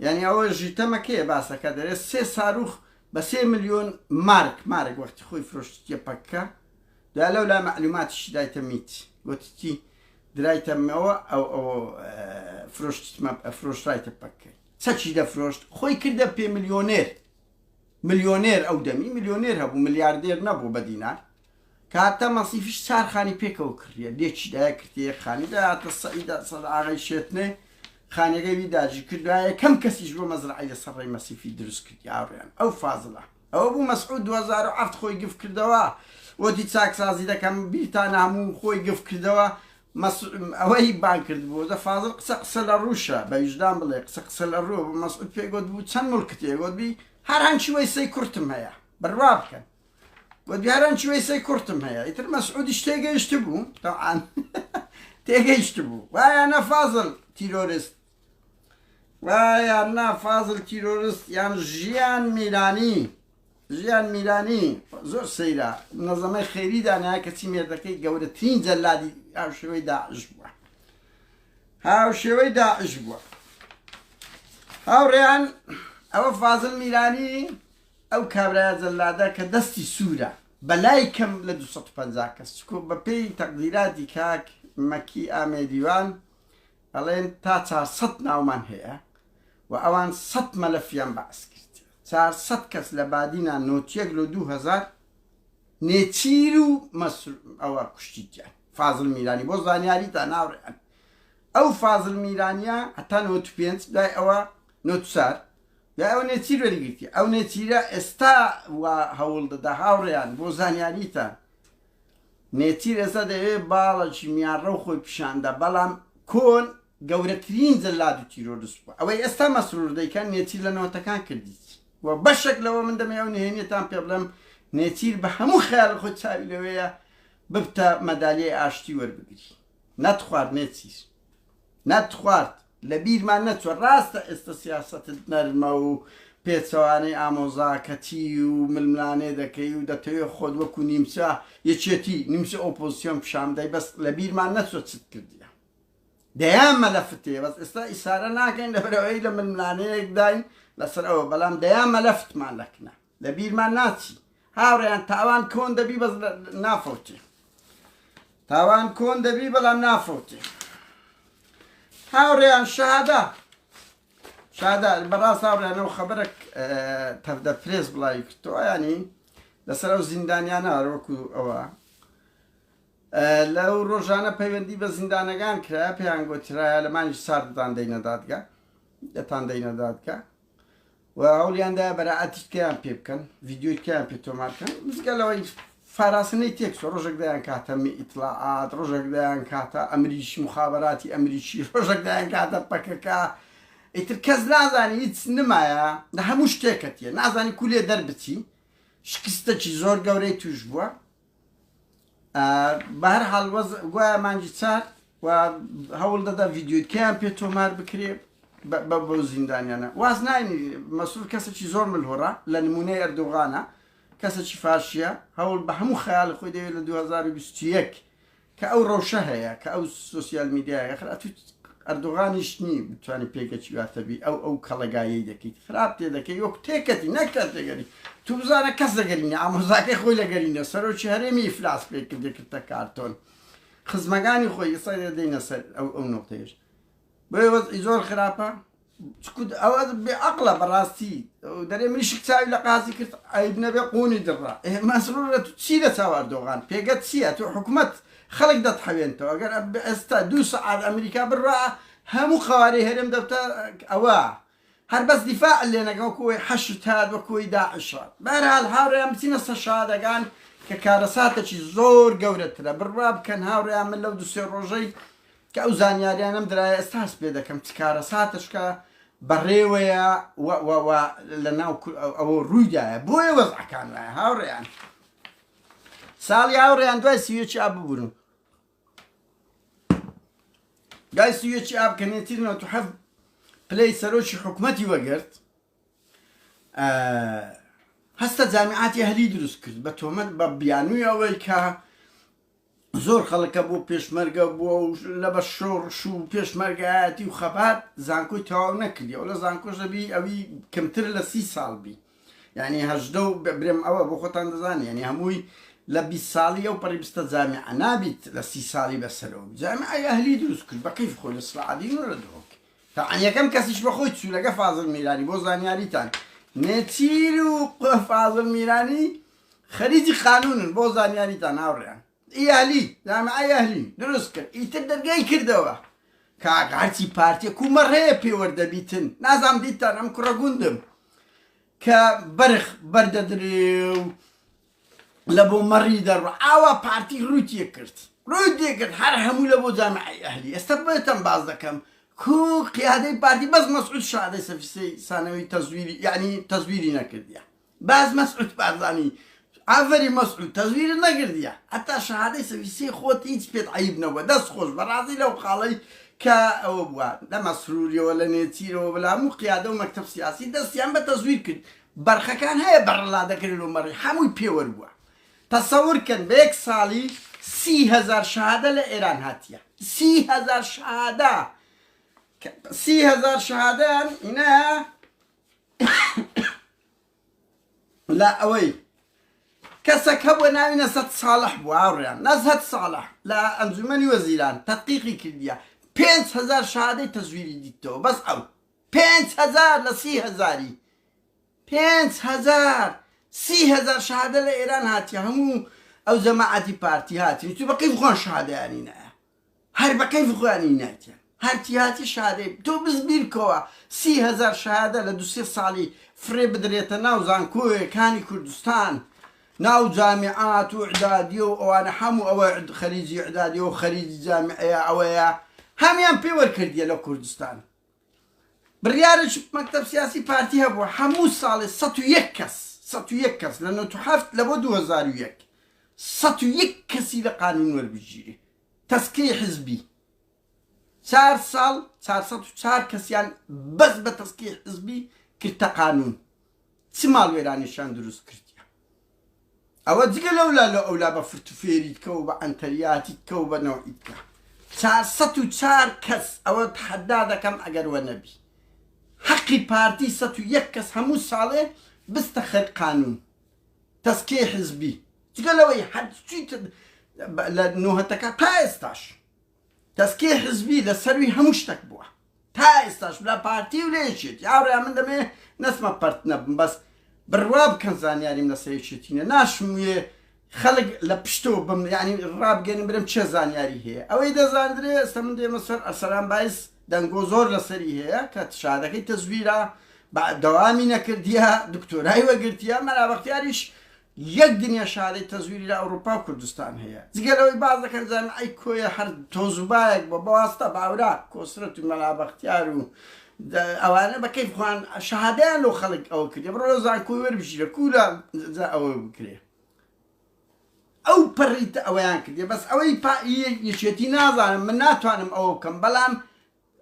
یعنی ئەوە ژیتەمەکەیە باسەکە دەرێت 3 ساروخ بە 3 ملیۆن مارک وەختی خۆی فرۆشتیە پەکە دا لەولا مەعلوماتیشی دایتە میت گوتتی درایتەمەوە ئەو فرۆشتایتە پەکەی چەکی دەفرۆشت خۆی کردە پێ ملیۆنێر ئەو دەمی ملیۆنێر هەبوو ملیاردێر نەبوو بە دینار کاتە مەسیفیش 4 خانی پێکەوە کردیە لێکی دایە کردیە خانی داهاتە سەعیدا سەد ئاغای شێتنێ خانەکەی ویداژی کردوایە کەم کەسیش بۆ مەزرعی لەسەر ڕێی مەسیفی دروست کردی ئاڕێن ئەو فازڵە ئەوە بوو مەسعود 2007 خۆی گف کردەوە وەتی چاکسازی دەکەم بیرتان هەموو خۆی گف کردەوە ئەوەی بان کرد بوو دە فازڵ قسە لە ڕووشە بە ویژدان بڵێ قسە لە ڕوو مەسعود پێگوت بوو چەند مڵکتێ گوتبی هەر هەنچی وەیسەی کورتم هەیە بڕوا بکەن گوتبی هەر هەنچی وەیسەی کورتم هەیە ئیتر مەسعودیش تێگەیشت بوو تەوعان تێگەیشت بوو وایە فازڵ تیرۆریست وایە فازڵ تیرۆریست یان ژیان میرانی زۆر سەیرە نەزەمەی خێری دانایە کەچی مێردەکەی گەورەترین جەلادی هاوشێوەی داعش بووە هاوڕێیان ئەوە فازڵ میرانی ئەو کابرایە جەلادە کە دەستی سوورە بەلای کەم لە 250 کەس بە پێی تەقدیراتی کاک مەکی ئامێدیوان ئەڵێن تا 400 ناومان هەیە و ئەوان 100 مەلەفیان بەعس کرد 400 کەس لە بادینە نۆتیەک لە 2000 نێچیر و ئەوە کوشتیان فازڵ میرانی بۆ زانیاریتە ناوڕێن ئەو فازڵ میرانیە هەتا 95 دای ئەوە 94 دای ئەو نێچیر وەرگرتی ئەو نێچیرە ئێستا هەوڵ دەدا هاوڕێیان بۆ زانیاریتە نێچیر ئێستا دەوێت باڵێکی میانڕە و خۆی پیشاندا بەڵام کۆن گەورەترین جەلاد و تیرۆریست بووە ئەوەی ئێستا مەسرور دەیکەن نێچیر لە نەوەتەکان کردیت و بەشێک لەوە من دەمێ ئەو نهێنیتان پێ بڵێم نێچیر بە هەموو خەیاڵ خۆی چاوی لەوەیە ببتە مەدالیای ئاشتی وەربگری نەتخوارد نێچیر نەتخوارد لە بیرمان نەچوە ڕاستە ئێستا سیاسەتت نەرمە و پێچەوانەی ئامۆزاکەتی و ململانێ دەکەی و دەتەوێت خۆت وەکو نیمچە یەکێتی نیمچە ئۆپۆزیسیۆن پیشامدەی بەس لە بیرمان نەچوە چت کردیە دەیان مەلەفتێ بەس ئێستا ئیسارە ناکەین لەبەرەوەی لە ململانەیەک داین لەسەر ئەوە بەڵام دەیان مەلەفتمان لەکنە لە بیرمان ناچی هاوڕێیان تاوان کۆن دەبی بەس نافەوتێ تاوان کۆن دەبی بەڵام نافەوتێ هاوڕێیان شادا بەڕاست هاوڕێیانەوە خەبەرێک تەفدە پرێس بڵاوی کردەوە ینی لەسەر ئەو زیندانیانە وەکو ئەوە لەو ڕۆژانە پەیوەندی بە زیندانەکان کرا پێیان گوترایە لە مانجی ساردتان دەینە دادگا دەتان دەینە دادگا و هەوڵیاندا بەراعەتیکەیان پێ بکەن ڤیددیۆیکیان پێ تۆمارکەن مزگەلەوەی فاراسنەی تێکسۆ ڕۆژێک دەیان کاتە ئیتلاعات ڕۆژێک دەیان کاتە ئەمریش مخابراتی ئەمریکی ڕۆژێک دەیان کاتە پەکەکە ئیتر کەس نازانی هیچ نمایە لە هەموو شتێکەتیە نازانی کولێ دەربچی شکستەکی زۆر گەورەی توش بووە بەهەر هەڵوەز گوایە مانجی چار و هەوڵ دەدا ڤیددیۆیکیان پێ تۆمار بکرێ بۆ زیندانیانە واز ناینی مەسوول کەسێکی زۆر ملهۆڕە لە نمونەی ئەردۆغانە کەسێکی فاشیە هەوڵ بە هەموو خەیاڵ خۆی دەوێت لە 2021 کە ئەو ڕەوشە هەیە کە ئەو سوسیال میدیایە خراپی ئەردۆغانیش نی بتوانانی پێگەچی واتەبی ئەو کەڵەگایەی دەکەیت خراپ تێ دەکەی وەک تێکەتی نەکات تێگەری تو بزانە کەس دەگەرینە ئامۆزاکەی خۆی لەگەرینە سەرۆکی هەرێمی ئیفلاس پێ کردێکردە کارتۆن خزمەکانی خۆی ئێستا دەدەینە سەر ئەو نقطەیەش بۆیە وەزعی زۆر خراپە ئەوە بێعەقڵە بەڕاستی دەرێ مریشک چاوی لە قازی کرد ئەیب نەبێ قوونی دڕا مەسرورە تو چی لە چاو ئەردۆغان پێگەت چییە تو حکوومەت خەڵک دەتحەوێنەوە ئەگەر ئێستا 2 سەعات ئەمریکا بڕا هەموو خەواری هەرێم دەبتە ئەوە هەر بەس دیفاع لێنەکە وەکوی حەشت هات وەکوی داعشات بەرحال هاوڕێیان بچینە سەر شادەکان کە کارەساتێکی زۆر گەورەترە بڕوا بکەن هاوڕێیان من لەو 2-3 ڕۆژەی کە ئەو زانیاریانم درایە ئێستاس پێ دەکەم چ کارەساتشکە بەڕێوەیە لە ناو ئەوە ڕوویدایە بۆیە وەزعەکان وایە هاوڕێیان ساڵی هاوڕێیان دوای سیوێکی ئاب ببوورن دوای سیوێکی ئاب کە نێتیرنەوە تو حەف پلەی سەرۆکی حکوومەتی وەگرت هەستە جامیعاتی هەلی دروست کرد بە تۆمەت بە بیانووی ئەوەی کە زۆر خەڵکە بۆ پێشمەرگە بووە و لە بە شۆڕش و پێشمەرگایەتی و خەبات زانکۆی تەواو نەکردی ئەو لە زانکۆش دەبی ئەوی کەمتر لە 30 ساڵ بی یعنی هەژدە و برێم ئەوە بۆ خۆتان دەزانێ یعنی هەمووی لە 20 ساڵی ئەو پەریبستە جامیعە نابیت لە 30 ساڵی بەسەرەوە جامیعەی ئەهلی دروست کرد بە کەیف خۆی لە سڵعادین و لە دۆک تاعن یەکەم کەسیش بەخۆی چوو لەگە فازڵ میرانی بۆ زانیاریتان نێچیر و فازڵ میرانی خەریجی قانونن بۆ زانیاریتان هاوڕێیان ئیالی جامعەی ئەهلی دروست کرد ئیتر دەرگای کردەوە کاک هەرچی پارتیە کومەڕەیە پێوەردەبیتن نازام دیتان ئەم کوڕە گوندم کە بەرخ بەردەدرێ و لە بۆ مەڕی دەڕوە ئاوا پارتی ڕووتیە کرد ڕووی دێکرد هەر هەموو لە بۆ جامعەی ئەهلی ئێستا بێتم باز دەکەم کو قیادەی پارتی بەس مەسعود شادەی سەفیسەی سانەوەی تەزویری یعنی تەزویری نەکردیە باز مەسعود بارزانی ئافەری مەسعود تەزویر نەکردیە هەتا شەهادەی سەفیسەی خۆت هیچ پێت عەیب نەبووە دەست خۆش بەڕازی لەو خاڵەی کە ئەوە بووە لە مەسروریەوە لە نێچیرەوە بەلا هەموو قیادە و مەکتەب سیاسی دەستیان بە تەزویر کرد بەرخەکان هەیە بەڕڵا دەکرێت و مەڕی هەمووی پێوەربووە تەسەورکەن بە یەک ساڵی 30,000 شەهادە لە ئێران هاتیە 30,000 شەهادە 30,000 شەهادەیان ئینە لە ئەوەی کەسێک هەبووە ناوی نەسەد ساڵح بوو هاوڕێیان نەسەد ساڵح لە ئەنجومەنی وەزیران تەدقیقی کردیە 5,000 شەهادەی تەزویری دیتەوە بەس ئەو 5,000 لە 30,000 5,000 30,000 شهادة لإيران هاتي همو أو جماعة بارتي هاتي تو بكيف خوان شهادة يعني نا هر بكيف خواني ناتي هاتي هاتي شهادة تو بزبير كوا 30,000 شهادة لدوسي صالي فري بدريتا ناو زانكوي كاني كردستان ناو جامعات وإعدادي وأنا حمو أو خريجي إعدادي وخريجي جامعية أويا هميان بيور كردية لو كردستان بريارج مكتب سياسي بارتي هبو حمو صالي ستو يكس لأنه تحافت لبو 2001 ستو يكسي لقانون والبجيري تسكي حزبي 4 سال 4 كسيان بس بتسكي حزبي كرتا قانون سمال ويراني شان دروس كرتيا أو تقول أولا بفرتفيري كوبا عنترياتي كوبا نوعيتك 4 كس أو تحدادا كم أجر ونبي حقي بارتي 101 همو صالح بستخر قانون تسكي حزبي تقول له حد شو لأنه هتكا تايستاش تسكي حزبي لسروي هموش تكبوه تايستاش بلا بارتي ولا شيء يا رأي من دمه نسمع بارتنا بس بالراب كان زانياري من السيشتينه ناش مية خلق لبشتو يعني الراب جاني برم شو زانياري هي أو إذا زاندري استمدي مصر السلام بايس دنگوزور لسری هي كتشاهده كي تزويرا بعد دوامي نكرديها دكتوراي وقرتيها ملا بختياريش يك دنيا شهاده تزويري لأوروبا وكردستان هي زيقلوي بعض كان زمان أي كوية حرد توزبايك بواسطة باوراق كوسرتو ملا بختيارو أوانا بكيف خوان شهادان لو خلق أو كده برو زان كوي وربشيرا كولا زا أو بكريه أو بريت أويان كده بس أوي با يشيتي نازان من ناتوانم أو كم بلام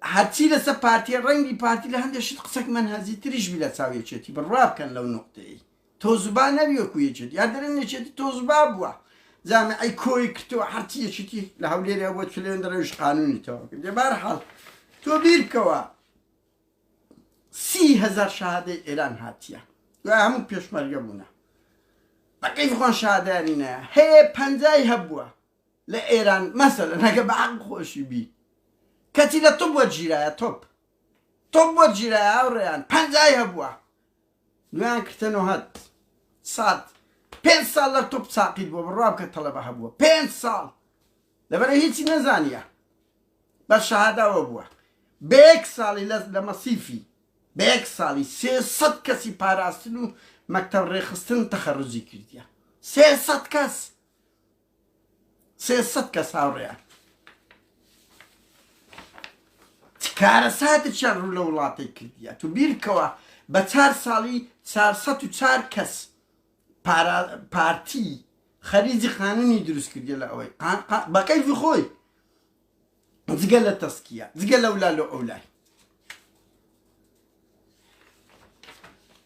هاتي لسه بارتي رنگي بارتي لهندي شد قصك من هذه تريش بلا تساوي شتي بالراب كان لو نقطة توزبا نبيو كوي شتي هادرين شتي توزبا بوا زعما أي كوي كتو حرتي شتي لهولي ريا بود فلين درش قانوني تو دي بارحال تو بير كوا 30,000 شهادة إيران هاتيا وهم بيش مريمونا بكيف خوان شهادة نينا هي بنزاي هبوا لإيران مثلا هكا بعق خوشي بي كتيلا توب وجيرايا توب وجيرايا أوريان بنزاي هبوا نوان كتنو هاد صاد 5 سال لتوب ساقيد بو بالراب كطلبة هبوا 5 سال لبرا هيتي نزانيا بس شهادة وبوا بيك سالي لما صيفي بيك سالي 300 كسي باراستنو مكتب ريخستن تخرجي كرديا 300 كس أوريان كارثات الشر لولاتي كرديا تبير كوا بتار سالي 404 كس بارتي خريجي قانوني دروس كرديا لأوي بكيف خوي زقل التسكية زقل أولاي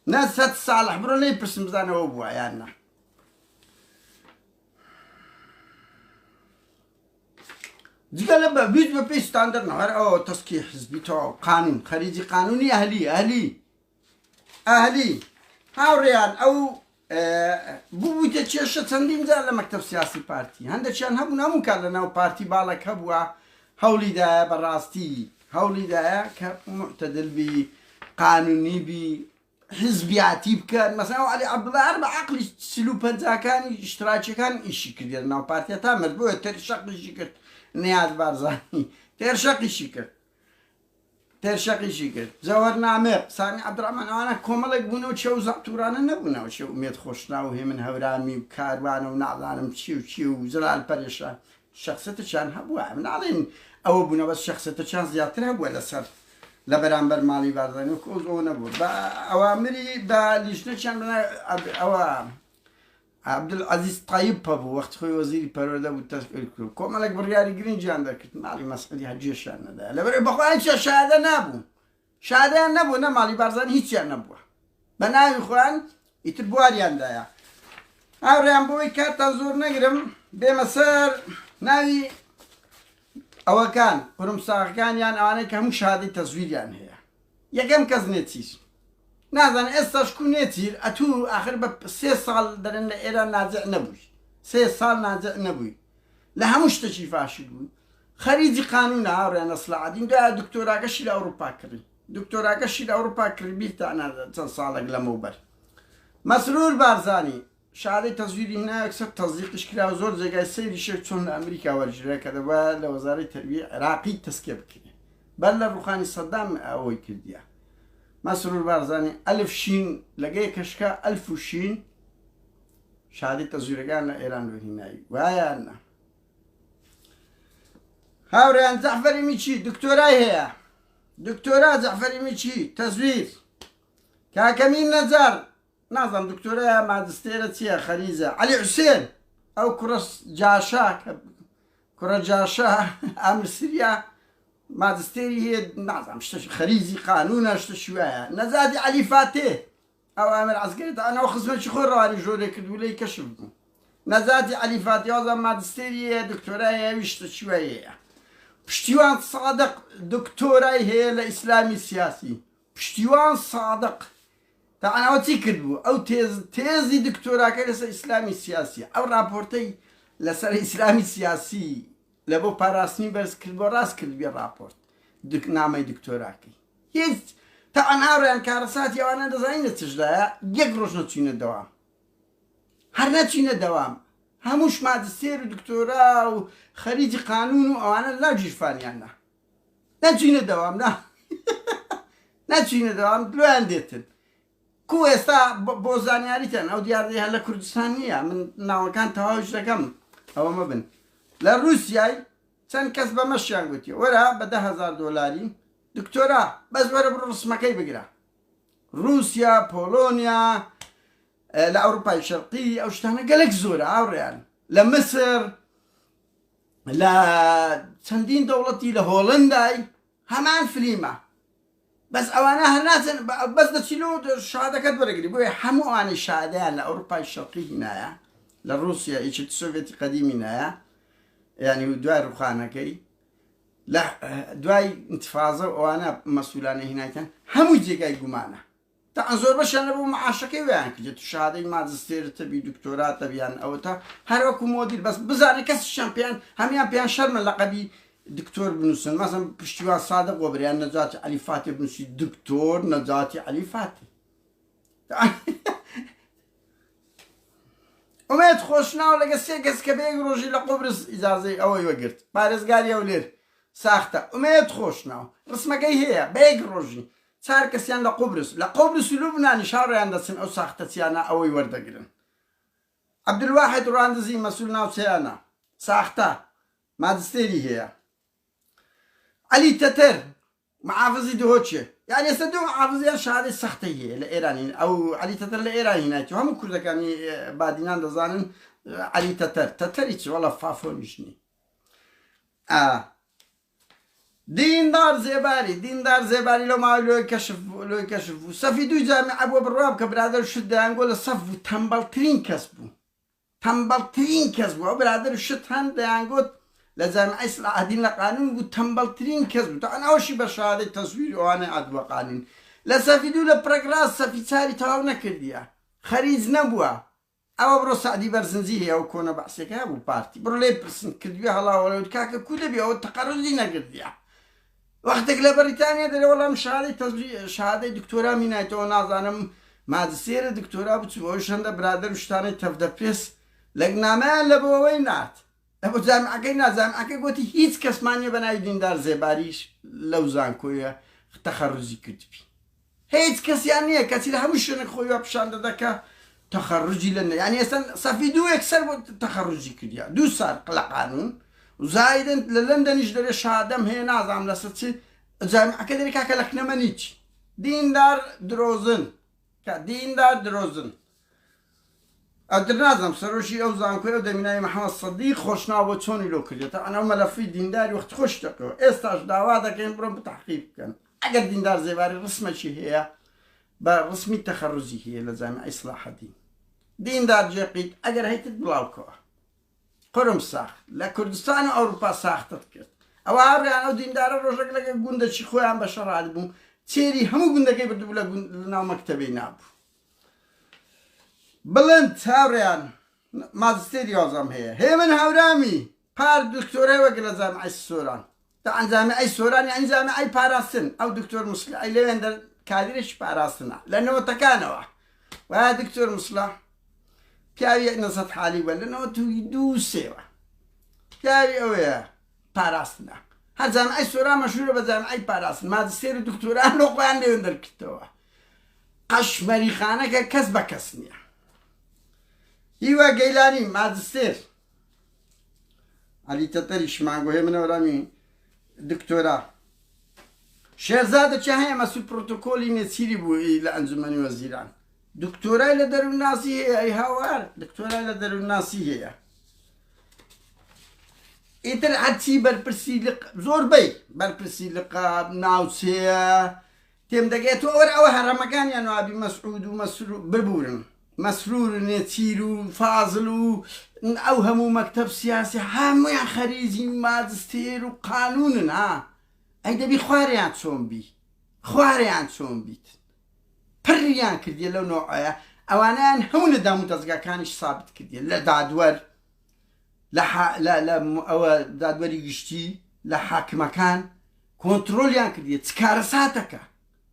ناس تتصالح برو لي برسم زانا وبوا يعني زقل بيج ببي ستاندر نهار أو تسكية حزبي تو قانون خريجي قانوني أهلي هاوريان أو بو تشيشة تندين زال مكتب سياسي بارتي هندا شان هبو نامو كان لنا بارتي بالك هبوا هولي دا براستي هولي دا كمعتدل بي قانوني بي حزبياتي بكان مثلا علي عبد الله 4 عقلي سلوبا كان اشتراكي كان إشي كردي لنا بارتي تامر بو ترشق الشكر نياز بارزاني ترشق الشكر زورنا عميق سامي عبد الرحمن أنا كوملك بونو شو زعتورانا نبونا وشو أميد خوشنا وهي من هورامي وكاروانا ونعلانم شيو زلال بريشان شخصية شان هبوا من علين أو بونا بس شخصية شان زيادة هبوا لسر لبرانبر مالي بارزاني وكوزونا بو أوامري باليشنا شان بنا أو عبد العزيز طيب بابو وقت خوي وزيري بارودا والتسكيل كوملك برياري جرين جان ذاك مالي مسؤولي هجي شان ده لبر بخوان شهادة نبو نمالي بارزاني هيك شان نبو بناي إخوان يتربواري عندها أوريان بوي كات زور نقرم بمسار ناوي أو كان برمساق كان يعني أنا كم شهادة تزوير يعني هي يكم كزنتير نازن استش كونيتير أتو آخر ب 3 سال درن إيران نازع نبوي 3 سال نازع نبوي لها مش تشيفاش يقول خريجي قانون أوريان أصلا عادين ده دكتوراه كشيل أوروبا كري بيت أنا 3 سال قبل موبر مسرور بارزاني شهادەی تەزویری هێنا یەکسەر تەزدیقش کرا و زۆر جێگای سەیریشێک چۆن لە ئەمریکا وەرگێڕا کە دەبا لە وەزارەی تەربیە عێراقی تەسکیە بکرێ بەر لە ڕوخانی سەدام ئەوەی کردیە. مسرور بارزاني ألف شين لقي كشكا ألف وشين شهادة تزويرقان لإيران وهناي وهاي أنا هاوريان زعفري ميشي دكتوراي هي دكتوراه زعفري ميشي تزوير كاكمين نزار نظم دكتوراه ماجستيرة يا خليزة علي حسين أو كرس جاشا كرة جاشا أمر سوريا ماجستيري هي نظم خليزي قانون شوية نزادي علي فاتح أو أمر عسكري أنا وخصمت شخور رواني جوري كدولي كشف نزادي علي فاتح هذا ماجستيري هي دكتوراه هي وشت شوية پشتیوان صادق دكتوراه هي الإسلامي السياسي پشتیوان صادق طبعا أو تيكدبو أو تيزي دكتوراه كلسا إسلامي سياسي أو رابورتي لسر إسلامي سياسي لبو باراسني برس كدبو راس كدبي رابورت نامي دكتوراه كي هيز طبعا أوريان كارساتي وأنا دزاين نتجدها يقروش نتشين الدوام هر نتشين الدوام هموش ماجستير ودكتوراه وخريجي قانون وأنا لا جيفاني أنا نتشين الدوام لا نتشين الدوام دلو عنديتن كو استا بوزانياريتن او ديار هلا كردستانيه من ناو كان تهاوش رقم او ما بن لروسيا سن كسبه مشيان قلتي ورا ب 10,000 دولاري دكتوراه بس ورا برسم مكي بقرا روسيا بولونيا لاوروبا الشرقيه او شتانا قالك زوره اوريان لمصر لا سندين دولتي لهولندا همان فيلمه بس أوانا هالناس بس دشيلو الشهادة كتبر قريب بوي حمو عن الشهادة لأوروبا الشرقية هنايا لروسيا إيش السوفيت القديم هنايا يعني دواي رخانة كي لا دواي انتفاضة وأنا مسؤولان هناك كان همو جيجاي جمانة تعنزور باش أنا بو معاشكي ويان كجت الشهادة ماجستير تبي دكتوراه تبيان أو تا هروكو موديل بس بزاري كاس الشامبيون هم بيان شرم لقبي دكتور بنوسن مثلا پشتیوان صادق وبريان نجاتي علي فاتح بنوسي دكتور نجاتي علي فاتح وما يدخلشنا ولا قسي قس كبير روجي لقبرص إجازة أو يوقرت بارزقاري أولير ساخته وما يدخلشنا رسمة جاي هي بيج روجي صار كسيان لقبرص لبنان شهر عندسن أو ساخته سيانا أو يورد قرن عبد الواحد راندزي مسؤولنا وسيانا ساخته ماجستيري هي علي تتر محافظي دهوتشي يعني يستدعوا محافظي شهادة سختية لإيراني أو علي تتر لإيراني هناك هم كل كان بعدين دزانن علي تتريش ولا فافونيشني ديندار زباري لو ما لو يكشف سفيدو جامع أبو بالراب كبرادر شدة نقول الصف تنبلترين كسبوا برادر شد هند نقول لازم إصلاح هدين القانون وتنبلترين كذب طبعا أول شيء بشهادة تصوير وأنا أدوى قانون لسافيدو لبرغراس سافيتاري تاونا كرديا خريج نبوا أو برو سعدي برزنزيه أو كونا بعسك أبو بارتي برو لي برسن كرديا هلا ولا كاكا كله بيا أو تقررنا كرديا وقتك لبريطانيا ده والله مش شهادة دكتوراه مينايتو نازانم ماجستير دكتوراه بتسويش هندا برادر مشتاني تفدبيس لقنامه لبوينات أبو جامعة كينا جامعة كي قلتي هيت كسمانية بناي ديندار زباريش لوزان كويا تخرجي كتبي هيت كس يعني كثير همش نخويا بشان دكا تخرجي لنا يعني أصلا صفيدو يكسر تخرجي كديا دو صار قانون وزايدا للندن يجدر شهادم هي نظام لستي جامعة كذلك كلكنا منيش ديندار دروزن أدرنازم سروشي أو زانكوي أو دميناي محمد صديق خوشنا وتشوني لو كريتا أنا ملفي دينداري وقت خوش تقو استاج دعوة كان برو بتحقيق كان أجر ديندار زباري رسمة شي هي برسمي تخرجي هي لزامع إصلاح الدين ديندار جاقيت أجر هيت بلاوكو قرم ساخ لا كردستان أوروبا ساخ تذكر أو عاري أنا ديندار روجك لك جندا شي خويا عم بشر عادبون تيري همو جندا كي بدو بلا لنا مكتبين أبو بلند هاوريان ماجستير يوزم هي من هاورامي بار دكتورة وقلا جامعة السوران طبعا جامعة السوران يعني جامعة باراسن أو دكتور مسلم أي لين در كادرش باراسنا لأنه متكانوا و دکتۆر مصلح پیاوی نەزەت حالی بە لەنەوە توی دوو سێوە پیاوی ئەوەیە پاراستنە هەر جامعەی سۆرا مەشهورە بە جامعەی پاراستن ماجستێر و دکتۆران لە خۆیان لێوێن دەرکردەوە قەش مەریخانەکە کەس بە کەس نییە هیوا گەیلانی ماجستێر علی تەتەری شماگۆهێ منەوەرامی دکتۆرا شێرزادە چه هەیە مەسوول پرۆتۆکۆلی نێچیری بوو لە ئەنجومەنی وەزیران دکتۆرای لە دەروونناسی هەیە ئەی هاوار دکتۆرای لە دەروونناسی هەیە ئیتر هەرچی بەرپرسی زۆربەی بەرپرسی لقاب ناوچەیە تێم دەگێت ئەوە هەرەمەکانیان وابی مەسعود و ببورن مەسرور و نێچیر و فازڵ و ئەو هەموو مەکتەب سیاسی هەموویان خەریزی ماجستێر و قانونن ها ئەی دەبی خوارێیان چۆن بی خوارێیان چۆن بیت پڕیان کردیە لەو نۆعەیە ئەوانیان هەموو لە دام و دەستگاکانیش سابت کردیە لە دادوەر ئەوە دادوەری گشتی لە حاکمەکان کۆنتڕۆلیان کردیە چ کارە ساتەکە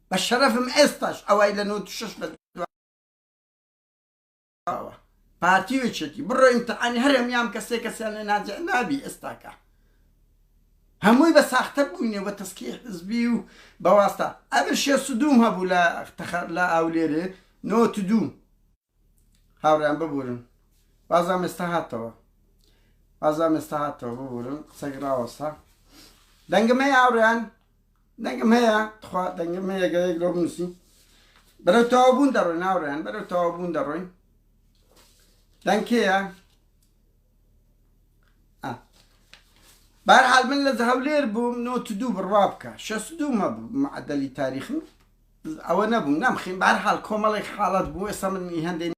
بە شەرەفم ئێستاش ئەوەی لە 96 بە پارتی وێچێتی بڕۆ ئیمتحانی هەر هەمیان کەسێک کەسیان لێ ناجێ نابی ئێستاکە هەمووی بە ساختە بووینێ بە تەسکیە حزبی و بەواستە ئەبر 62 هەبوو لە ئاولێرێ 92 هاوڕیان ببورن بازام ئێستا هاتەوە ببورن قسەی ڕاوەستا دەنگم هەیە هاوڕیان دەنگم هەیە تخوا دەنگم هەیە گەرەیەک لۆ بنووسی بەرەو تەواوبوون دەڕۆین هاوڕیان بەرەو تەواوبوون دەڕۆین دەنگکەیە بەرحاڵ من لە هەولێر بووم 92 بڕوا بکە 62 مەبوو معدەلی تاریخم ئەوە نەبووم نەمخین بەرحاڵ کۆمەڵێک حاڵەت بوو ئێستا من هەندێک